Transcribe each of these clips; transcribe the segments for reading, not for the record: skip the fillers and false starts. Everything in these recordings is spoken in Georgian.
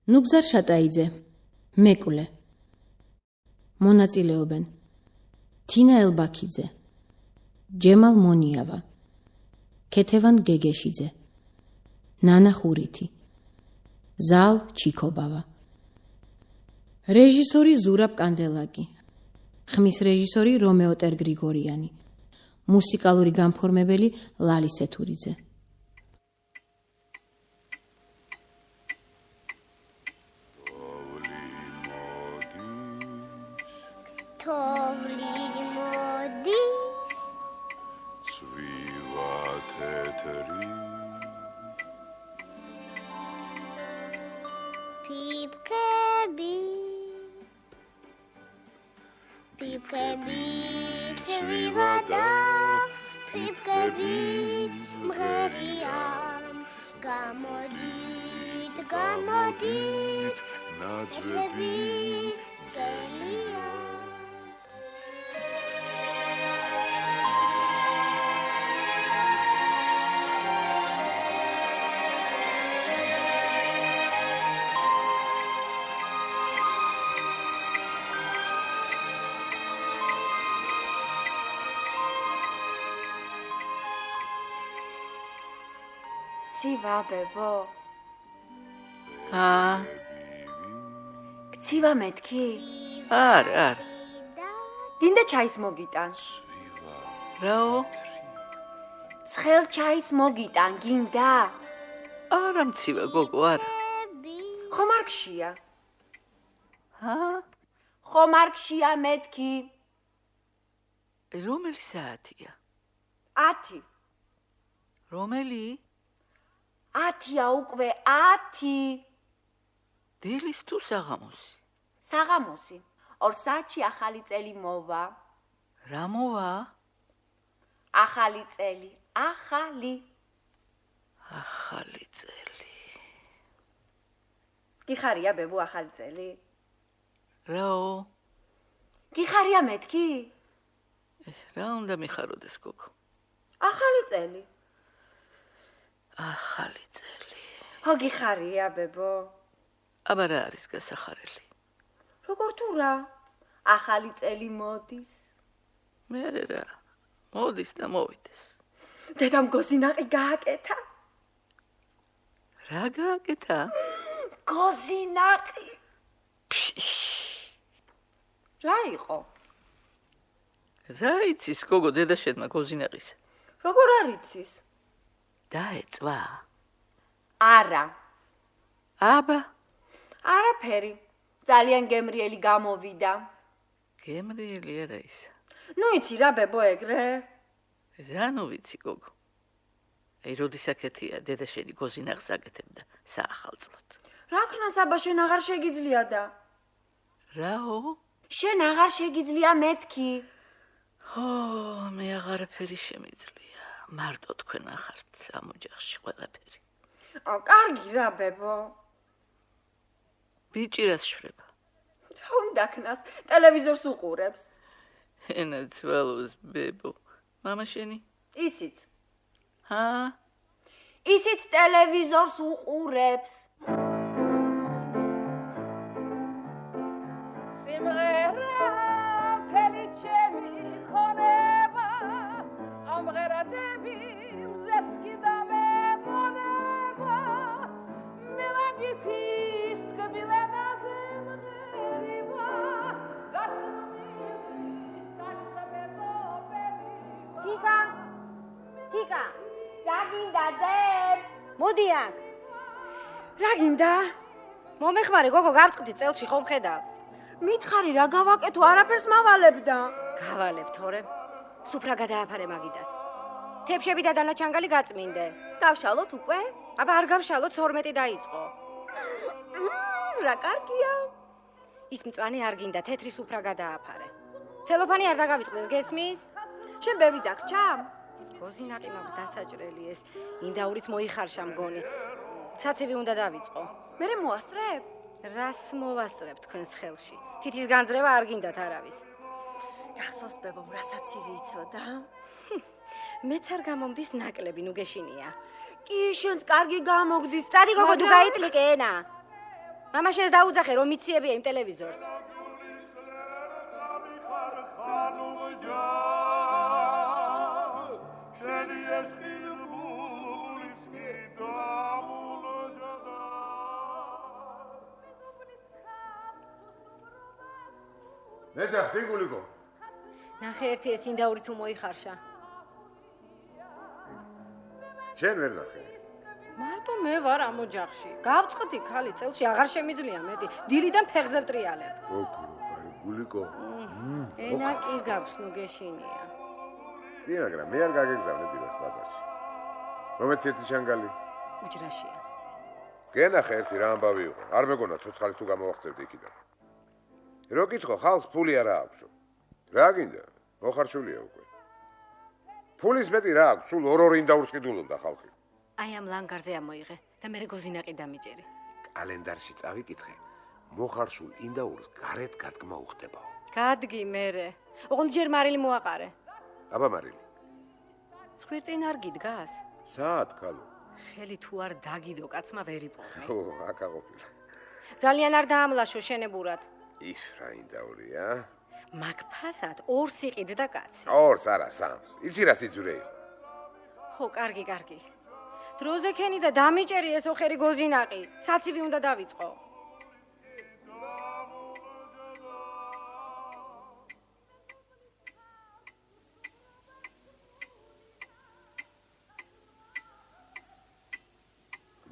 ნუგზარ შატაიძე, მეკვლე. მონაწილეობენ თინა ელბაქიძე, ჯემალ მონიავა, ქეთევან გეგეშიძე, ნანა ხურითი, ზალ ჩიქობავა. რეჟისორი ზურაბ კანდელაკი, ხმის რეჟისორი რომეო ტერგრიგორიანი, მუსიკალური განფორმებელი ლალი სეთურიძე. თოვლი მოდის, წვილა თეთრი, ფიფკები წვივა და ფიფკები მღერიან. გამოდით, ნაძვები გელია. გცივა ბებო? გცივა მეთქი? არა. გინდა ჩაის მოგიტან? რაო? ცხელ ჩაის მოგიტან გინდა? არა მცივა გოგო, არა. ხომ არ გშია? ხომ არ გშია მეთქი? რომელი საათია? 10. რომელი? 10-ია უკვე 10. დილის თუ საღამოსი? საღამოსი. 2 საათში ახალი წელი მოვა. რა მოვა? ახალი წელი, ახალი წელი. გიხარია ბებო ახალი წელი? რაო? გიხარია მეთქი? რა უნდა მიხაროდეს გოგო? ახალი წელი. ახალი წელი. გიხარია ბებო? აბა რა არის გასახარელი? როგორ თუ რა? ახალი წელი მოდის. მე რა, მოდის და მოვიდეს. დედამ გოზინაყი გააკეთა. რა გააკეთა? გოზინაყი. რა იყო? რა იცის გოგო დედაშენმა გოზინაყის? როგორ არ იცის? დაეწვა? არა. აბა? არაფერი. ძალიან გემრიელი გამოვიდა. გემრიელი არა ის. ნუ იცი რა ბებო ეგრე? რა ნუ ვიცი გოგო. აი როდის აკეთია დედაშენი გოზინაყს აკეთებდა საახალწლოდ. რა ქნა საბა შენ აღარ შეგიძლია და? რაო? შენ აღარ შეგიძლია მეთქი? მე აღარაფერი შემიძლია. მარტო თქვენ ახართ ამ ოჯახში ყველაფერი. კარგი რა ბებო. ბიჭი რას შვრება? რა უნდა ქნას? ტელევიზორს უყურებს. ენა ცვალოს ბებო. მამა შენი? ისიც. ჰა? ისიც ტელევიზორს უყურებს. სიმღერა ფელიჩემი ქონება ამღერადები მზეც კიდა მემონება მელაგი ფისტკბილენაზე მღერივა გასმილი გასაბეზობელი თიკა რა გინდა დებ? მოდი აქ. რა გინდა? მომეხმარე გოგო გამწყდი წელში ხომ ხედავ? მითხარი რა გავაკეთო, არაფერს მავალებდა. გავალებ თორემ. სუფრა გადააფარე მაგიდას. თებშები და დანაჩანგალი გაწმინდე. დავშალოთ უკვე? აბა არ გავშალოთ 12 დაიწყო. რა კარგია. ის მწვანე არ გინდა, თეთრი სუფრა გადააფარე. ცელოფანი არ დაგავიწყდეს, გესმის? შენ ბევრი დაგჭა? გოზინაყი მაქვს დასაჭრელი ეს. ინდაურიც მოიხარშა მგონი. საცივი უნდა დავიწყო. მერე მოასწრებ? რას მოვასწრებ თქვენს ხელში? თითის განძრევა არ გინდათ არავის. გახსოვს ბებომ რა საცივი იცოდა? მეც არ გამომდის ნაკლები, ნუ გეშინია. კი, შენც კარგი გამოგდის. წადი გოგო, თუ გაიტლიკე ენა. მამაში ეს დაუძახე რომ მიციებია იმ ტელევიზორს. ნეძახდი გულიკო. ნახე ერთი ეს ინდაური თუ მოიხარშა. შენ ვერ ნახე. მარტო მე ვარ ამ ოჯახში. გავწყდი ხალი წელში აღარ შემიძლია მეტი. დილიდან ფეხზე ვტრიალებ. გულიკო. ენა კი გაქვს ნუ გეშინია. კი, მაგრამ მე არ გაგეგზავნე დილას ბაზარში. მომეც ერთი ჩანგალი. უჯრაშია. გენახე ერთი რა ამბავი იყო. არ მეგონა ცოცხალი თუ გამოვახცევდი იქიდან. რო კითხო, ხალხს ფული არა აქვს. რა გინდა? მოხარშულია უკვე. ფულის მეტი რა აქვს? სულ ორ-ორ ინდაურს ყიდულობდა ხალხი. აი ამ ლანგარზე ამოიღე და მე გოზინაყი დამიჭერი. კალენდარში წავიკითხე. მოხარშულ ინდაურს გარეთ გადგმა უხდებაო. გადგი მერე. ოღონდ ჯერ მარილი მოაყარე. აბა მარილი. ცხვირწინ არ გიდგას? საათ ქალო. ხელი თუ არ დაგიდო კაცმა ვერ იპოვე. ო, აქ აყოფილი. ძალიან არ დაამლაშო შენებურად. ის რა ინდაურია? მაგ ფასად ორს იყიდდა კაცი. ორს არა, სამს. იცი რა სიძურე იყო? ხო, კარგი. დროზე ქენი და დამიჭერი ეს ოხერი გოზინაყი. საცივი უნდა დავიწყო.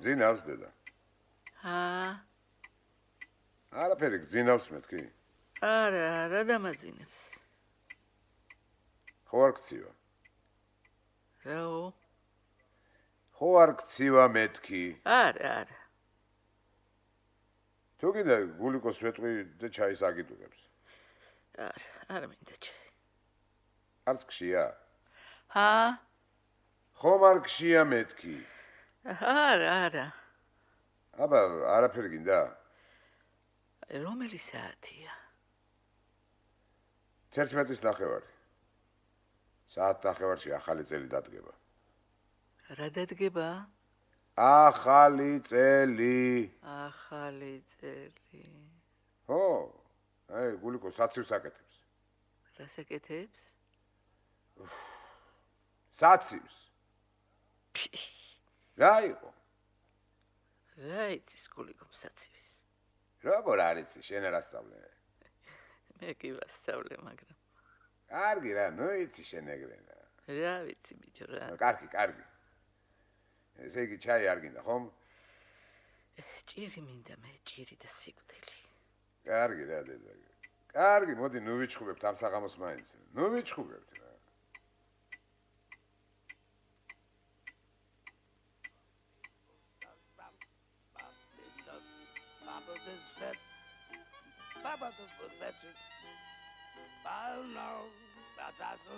ძინავს დედა. არაფერი გძინავს მეთქი. არა დამაძინებს. ხო არ გცივა. რაო? ხო არ გცივა მეთქი. არა. თუ კიდე გულიკოს ვეტყვი და ჩაის აგიტუღებს. არა მინდა ჩაი. არც გშია? ხომ არ გშია მეთქი. არა. აბა არაფერი გინდა? რომელი საათია? 11:09. საათ 9:09 ახალი წელი დადგება. რა დადგება? ახალი წელი. ხო, აი გულიკო საცივს აკეთებს. რა საკეთებს? საცივს. რა იყო? რა იცის გულიკო საცივის? როგორ არ იცი, შენ არ ასწავლე? მე კი ვასწავლე, მაგრამ კარგი რა, ნუ იცი შენ ეგრენა. რა ვიცი ბიჭო რა. კარგი. ესე იგი ჩაი არ გინდა, ხომ? ჭირი მინდა მე, ჭირი და სიკვდილი. კარგი რა დედა. კარგი, მოდი ნუ ვიჩხუბებთ ამ საღამოს მაინც. ნუ ვიჩხუბებთ რა.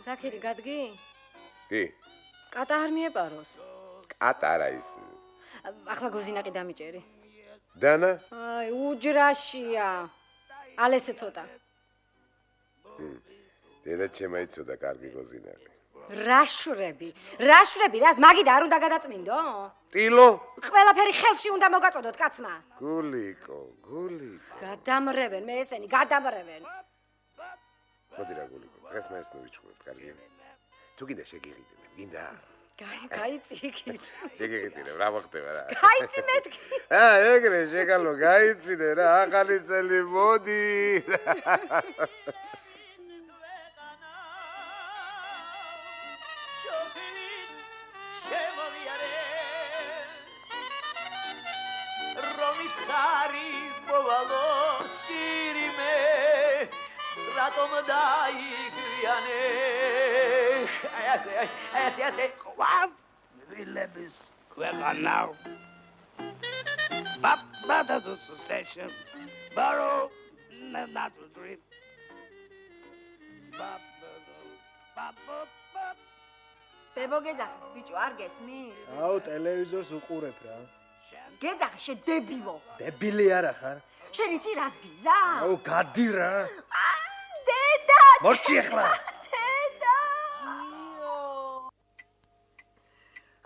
რაკერი გადგი? კი. კატა არ მიეპაროს. კატარა ის. ახლა გოზინაყი დამიჭერი. დანა? აი, უჯრაშია. ალესე ცოტა. დედა ჩემაიცოდა კარგი გოზინაყი. რაშვრები, რას მაგიდა არ უნდა გადაწმინდო? ტილო? ყველაფერი ხელში უნდა მოგაწოდოთ კაცმა. გულიკო. გადამრევენ მე ესენი, გადამრევენ. მოდი რა გულიკო, დღეს მე ეს ნუ ვიჩხუბებ, კარგი? თუ კიდე შეგიღიდნენ, გინდა? გაიციქით. შეგიღიდნენ, რა მოხდება რა? გაიცი მეთქი. ეგრე შეგალო, გაიცინე რა, ახალი წელი მოდი. Ratom daigriane ayase qwam vilebis qeqanaw baba the session baro not to dream baba ბებო გეძახის ბიჭო არ გესმის? აუ ტელევიზორს უყურებ რა. გეძახი შე დებილო. დებილი არა ხარ? შენ იცი რას გიზა? აუ გადი რა. დედა! მორჩი ახლა. დედა!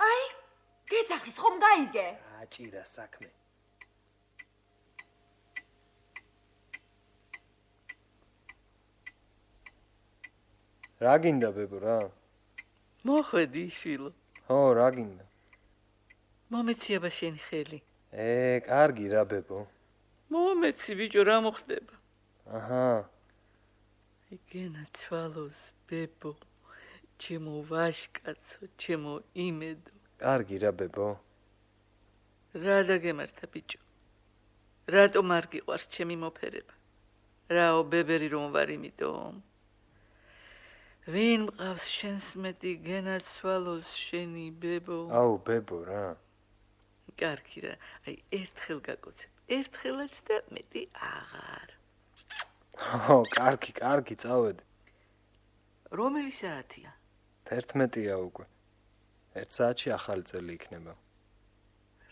აი, გეძახის ხომ გაიგე? აჭირა საქმე. რა გინდა ბებო რა? მოხვედი შვილო. ხო, რა გინდა? მომეციება შენი ხელი. კარგი რა ბებო. მომეცი ბიჭო, რა მოხდება? აჰა. იგენა ცვალოს ბებო. ჩემო ვაშკაცო, ჩემო იმედო. კარგი რა ბებო. რა დაგემართა ბიჭო? რატომ არ გიყვარს ჩემი მოფერება? რაო ბებერი რომ ვარ იმიტომ? ვინ მყავს შენს მეტი გენაცვალოს შენი ბებო? აუ ბებო რა. კარგი რა, აი ერთხელ გაკოცებ, ერთხელაც და მეტი აღარ. ხო, კარგი, წავედი. რომელი საათია? 11-ია უკვე. 1 საათში ახალი წელი იქნება.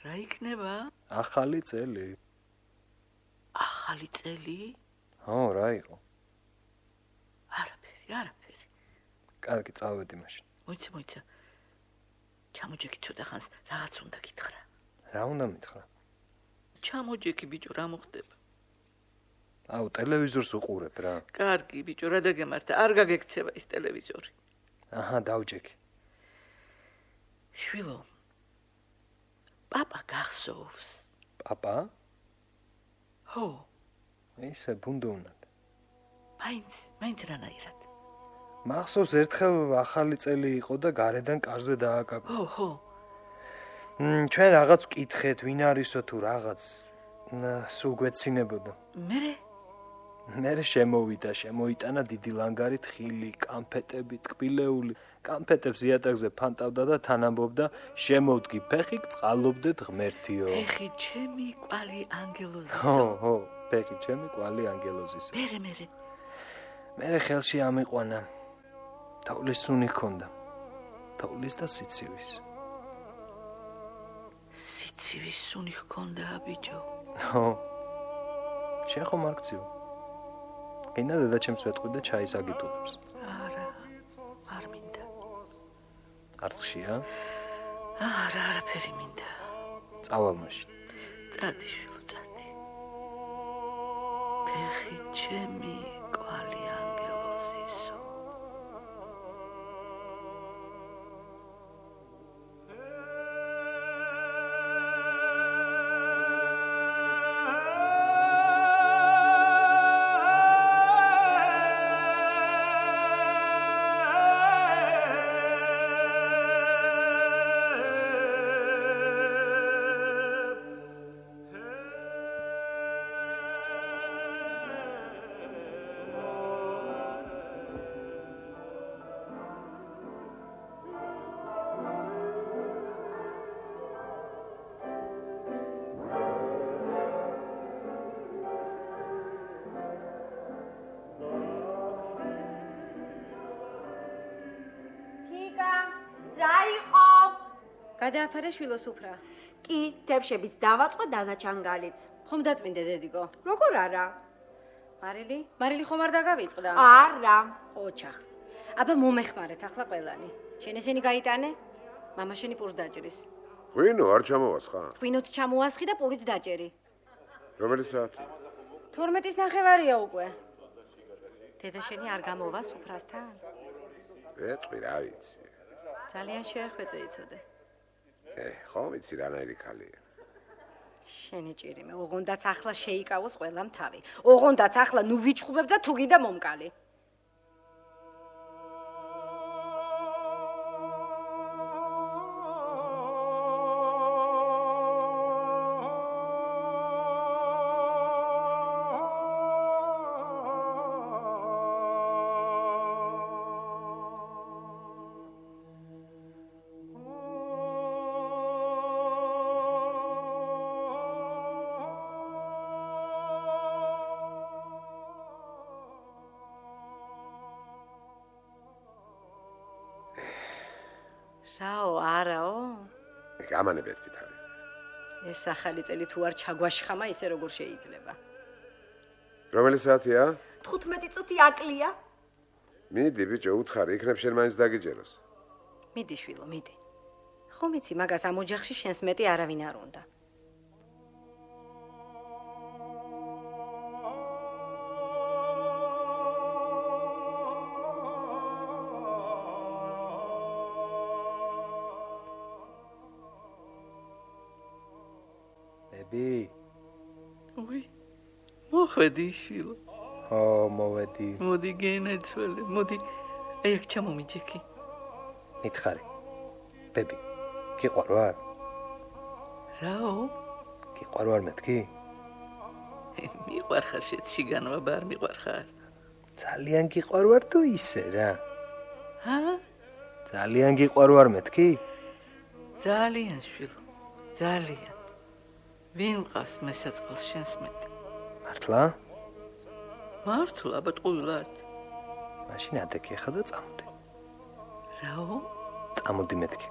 რა იქნება? ახალი წელი. ახალი წელი? ხო, რა იყო? არაფერი. კარგი, წავედი მაშინ. მოიცა. ჩამოჯექი ცოტა ხანს, რაღაც უნდა გითხრა. რა უნდა მითხრა? ჩამოჯექი ბიჭო, რა მოხდება? აუ, ტელევიზორს უყურებ რა. კარგი ბიჭო, რა დაგემართა? არ გაგექცევა ის ტელევიზორი. აჰა, დავჯექი. შვილო, პაპა გახსოვს. პაპა? ხო. ისე ბუნდოვნად. მაინც რანაირად. მახსოვს ერთხელ ახალი წელი იყო და გარედან კარზე დააკაკო. ხო. ჩვენ რაღაც ვკითხეთ, ვინ არისო თუ რაღაც. სულ გვეცინებოდა. მერე შემოიტანა დიდი ლანგარით ხილი, კანფეტები, ტკბილეული. კანფეტებს იატაკზე ფანტავდა და თან ამბობდა, შემოვდგი ფეხი, წყალობდეთ ღმერთიო. ფეხი ჩემი კვალი ანგელოზისო. ხო, ფეხი ჩემი კვალი ანგელოზისო. მერე ხელში ამიყვანა. თოვლის სუნი ჰქონდა. თოვლის და სიცივის. სიცივის სუნი ჰქონდა ბიჭო. ხო. შენ ხომ არ გციო? გინდა დედაჩემს ვეთყვი და ჩაის აგიტულებს. არა, არ მინდა. არცშია? არაფერი მინდა. წავალ მაშინ. წადი შვილო, წადი. ფეხი ჩემი კვალი ანგელოზისო. გადააფარე შვილოს უფრა. კი, თებშებიც დავაწყო დანაჩანგალიც. ხომ დაწმინდე დედიკო? როგორ არა? მარილი ხომ არ დაგავიწყდა? არა. ოჩახ. აბა მომეხმარეთ ახლა ყველანი. შენ ესენი გაიტანე? მამა შენი პურს დაჭრის. ღვინო არ ჩამოვასხა? ღვინოც ჩამოასხი და პურიც დაჭერი. რომელი საათი? 12:30 უკვე. დედა შენი არ გამოვა სუფრასთან? ეტყვი რა ვიცი. ძალიან შეეხვეწე იცოდე. ხო ვიცი რანაირი ქალია. შენი ჭირიმე, ოღონდაც ახლა შეიკავოს ყველამ თავი. ოღონდაც ახლა ნუ ვიჩხუბებ და თუ გიდა მომკალი. რაო, არაო? გამანებ ერთი თავი. ეს ახალი წელი თუ არ ჩაგვაშხამა, ისე როგორ შეიძლება? რომელი საათია? 15 წუთი აკლია. მიდი ბიჭო, უთხარი, იქნებ შენ მაინც დაგიჯეროს. მიდი შვილო, მიდი. ხომ იცი, მაგას ამ ოჯახში შენს მეტი არავინ არ უნდა. უი მოხვედი შვილო მოვედი მოდი გენაცვალე მოდი აი აქ ჩამომიჯექი მითხარი ბები გიყვარ ვარ რაო გიყვარ ვარ მეთქი მიყვარხარ შეციგანვა ბარ მიყვარხარ ძალიან გიყვარ ვარ თუ ისე რა ჰა ძალიან გიყვარ ვარ მეთქი ძალიან შვილო ძალიან ვინ მყავს მესაწყალს შენს მეტ მართლა მართლა ბატყუილად მაშინ ადექი ხა და წამოდი რაო წამოდი მეთქი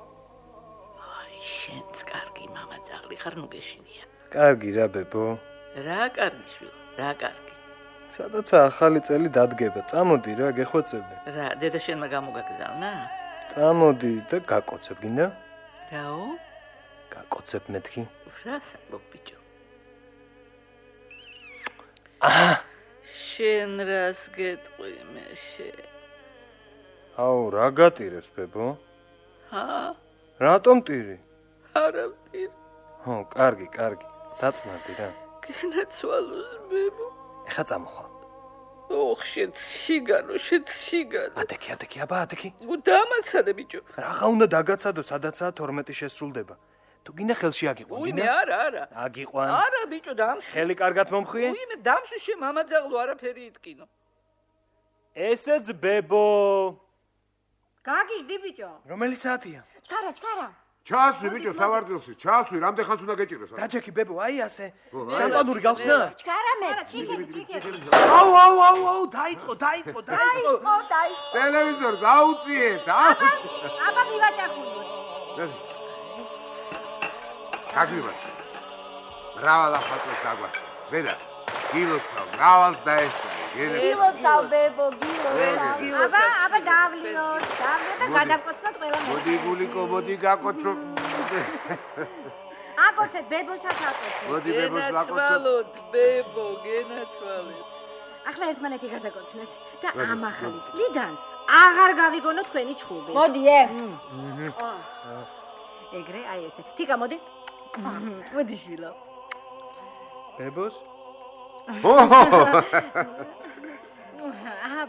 აი შენც კარგი მამა ძაღლი ხარ ნუ გეშინია კარგი რა ბებო რა კარგი შვილო რა კარგი სადაც ახალი წელი დადგება წამოდი რა გეხვეწები რა დედა შენმა გამოგაგზავნა წამოდი და გაკოცებ გინდა რაო გაკოცებ მეთქი რა საკმო ბიჭო აჰა შენ რას გეტყვი მე შენ აუ რა გატირებს ბებო ჰა რატომ ტირი არა ვტირ ხო კარგი დაწნარდი რა გენაცვალოს ბებო ეხა წამოხვალ ოხ შეგანო ადექი აბა ადექი დამაცადე ბიჭო რაღა უნდა დაგაცადო სადაცაა 12 შესრულდება თუ გინდა ხელში აგიყვან უი მე არა აგიყვან არა ბიჭო დამს ხელი კარგად მომხვიე უი მე დამს შე მამაძაღლო არაფერი იტკინო ესეც ბებო გაგიჟდი ბიჭო რომელი საათია ჩქარა ჩასვი ბიჭო სავარძელში ჩასვი რამდენ ხანს უნდა გეჭიროს დაჯექი ბებო აი ასე შამპანური გავხსნა ჩქარა მე ჩიქები აუ დაიწყო ტელევიზორს აუწიეთ აბა მივაჭახულოთ გაგივართ მრავალ ახალწელს დაგვასწრებს დედა გილოცავ მრავალს დაესწრები გილოცავ ბებო გილოცავ აბა დავლიოთ და გადავკოცნოთ ყველა მე მოდი გულიკო მოდი გაკოცო აკოცეთ ბებოსაც აკოცეთ მოდი ბებოს ვაკოცო გენაცვალოთ ბებო გენაცვალეთ ახლა ერთმანეთი გადაგკოცნეთ და ამ ახალი წლიდან აღარ გავიგონოთ თქვენი ჩხუბი მოდი ეგრე აი ესე თიკა მოდი მოდი შვილო ბებოს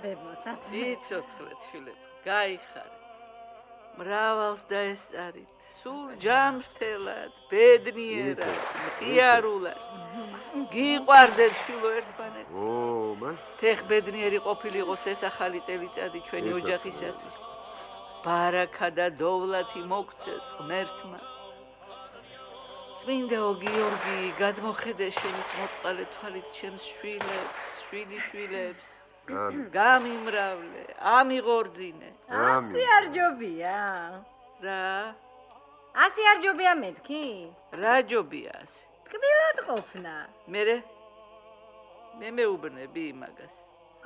ბებოსაც იცოცხლეთ შვილებო გაიხარეთ მრავალს დაესწარით სულ ჯამრთელად ბედნიერად ღიარულად გიყვარდეთ შვილო ერთმანეთს ფეხ ბედნიერი ყოფილიყოს ეს ახალი წელიწადი ჩვენი ოჯახისათვის ბარაქა და დოვლათი მოგცეს ღმერთმა წმინდაო გიორგი გადმოხედე შენის მოწყალე თვალით ჩემს შვილიშვილებს გამიმრავლე ამიღორძინე ასე არ ჯობია რა ასე არ ჯობია მეთქი რა ჯობია ასე ტკბილად ყოფნა მე მეუბნები იმაგას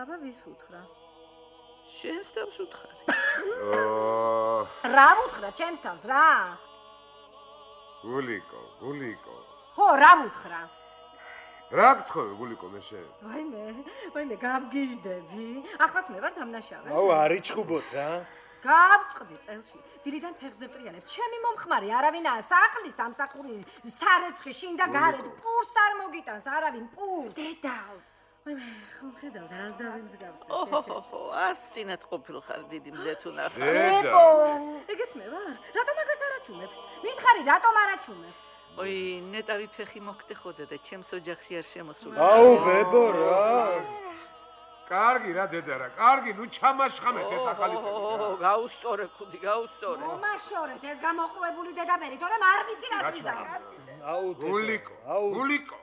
აბა ვის უთხრა შენს თავს უთხარი რა უთხრა ჩემს თავს რა გულიკო ხო რა უთხრა რა გთხოვე გულიკო მე შენ ვაიმე გავგიჟდები ახლაც მე ვარ დამნაშავე აუ არიჩხუბოთ რა გავწყდი წელში დილიდან ფეხზე ტრიალებ ჩემი მომხმარი არავინაა სახლის სამსახური სარეცხი შინ და გარეთ პურს არ მოგიტანს არავინ პურს დედავ ვაიმე ხომ ხედავ რას დავემსგავსე ოჰო არც წინათ ყოფილხარ დიდი მზე თუ ნახარ ბებო ეგეც მე ვარ რატომ მაგას არაჩუმებ მითხარი რატომ არაჩუმებ ოი ნეტავი ფეხი მოგტეხოდა და ჩემს ოჯახში არ შემოსულა აუ ბებო რა კარგი რა დედა რა კარგი ნუ ჩამაშხამეთ ეს ახალი წელი გაუსწორე ხუდი გაუსწორე მომაშორეთ ეს გამოხრუებული დედაბერი თორემ არ ვიცი რას ვიზარ აუ გულიკო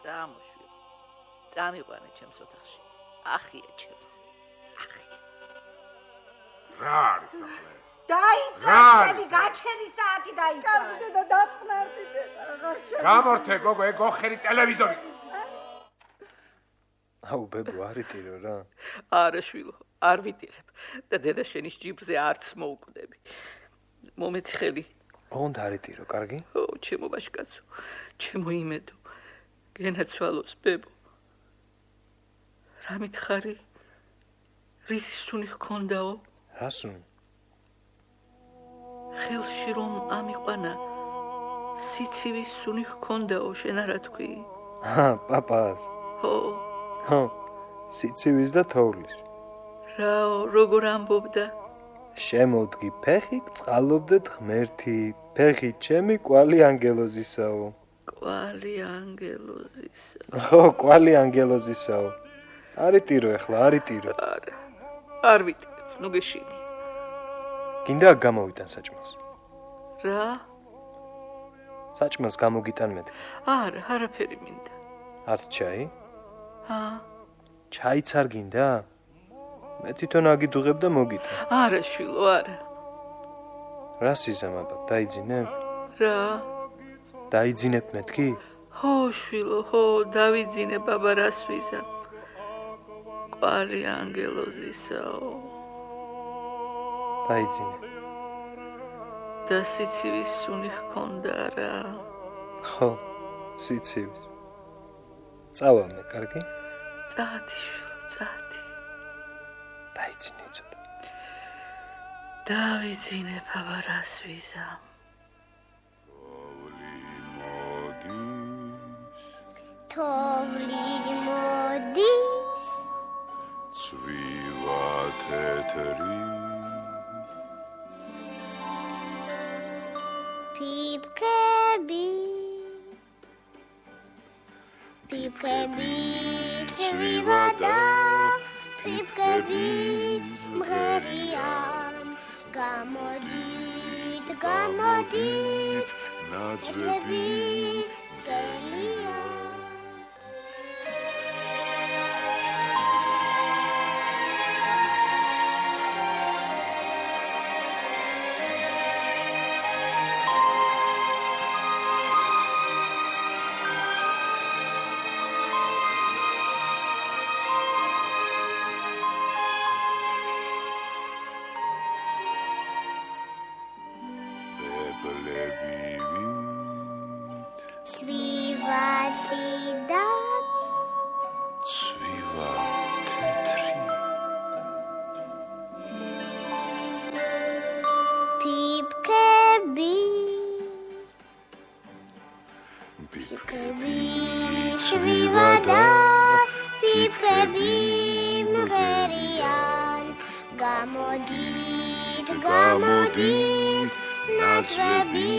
წამოშვი წამიყვანე ჩემს ოთახში ახია ჩემს ახია რა არის ახლა ეს დაიწყე ჩემი გაჩენი საათი დაიწყე კარგი და დაწყნარდი დედა აღარ შე გამორთე გოგო ეგ ოხერი ტელევიზორი აუ ბებო არიტირო რა არა შვილო არ ვიტირებ და დედა შენის ჯიბრზე არც მოუკვდები მომეცი ხელი ოღონდ არიტირო კარგი ო ჩემო ბაშკაცო ჩემო იმედო გენაცვალოს ბებო რა მითხარი რის სუნი ჰქონდაო რა სუნი ხელში რომ ამიყვანა სიცივის სუნი ჰქონდაო, შენ არა თქვი? პაპას. ხო, სიცივის და თოვლის. რაო, როგორ ამბობდა? შემოდგი ფეხი, წყალობდეთ ღმერთი, ფეხი ჩემი კვალი ანგელოზისაო. კვალი ანგელოზისა. ხო, კვალი ანგელოზისაო. არიტირო ეხლა, არიტირო. არა, არ ვიტირებ, ნუ გეშინი. გინდა აქ გამოვიტან საჭმელს. რა? საჭმელს გამოგიტან მეთქი. არა, არაფერი მინდა. არც ჩაი? ჩაიც არ გინდა? მე თვითონ აგიდუღებ და მოგიტან. არა, შვილო, არა. რა სიზამაბა, დაიძინებ? რა? დაიძინებ მეთქი? ხო, შვილო, ხო, დავიძინე, ბაბა, რას ვიზამ? კვალი ანგელოზისაო. დაიძინე. და სიცივის სუნი ჰქონდა რა? ხო, სიცივის. წავამე, კარგი? წადი, შვილო, წადი. დაიძინე ცოტა. დავიძინე, ბაბა, რას ვიზამ? თოვლი მოდის, ცვივა თეთრი, ფიფქები ცვივა და ფიფქები მღერიან. გამოდით, გამოდით, ნაძვები გელია. ცვივაციდა ცვივა თეთრი, ფიფქები ცვივა და ფიფქები მღერიან. გამოდით, გამოდით, ნაძვები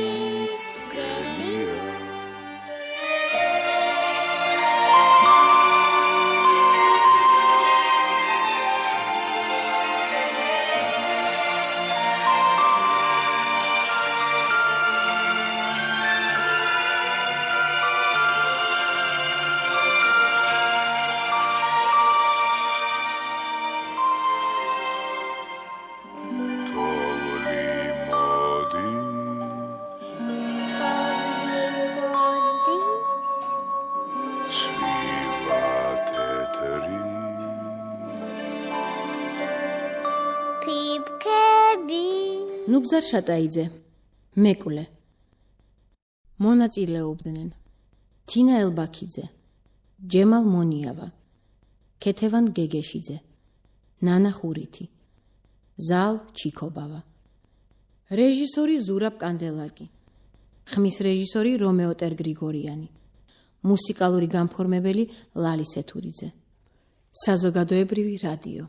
გელია. ნუგზარ შატაიძე, მეკვლე. მონაწილეობდნენ თინა ელბაქიძე, ჯემალ მონიავა, ქეთევან გეგეშიძე, ნანა ხურითი, ზალ ჩიქობავა. რეჟისორი ზურაბ კანდელაკი, ხმის რეჟისორი რომეო ტერგრიგორიანი, მუსიკალური განფორმებელი ლალი სეთურიძე. საზოგადოებრივი რადიო.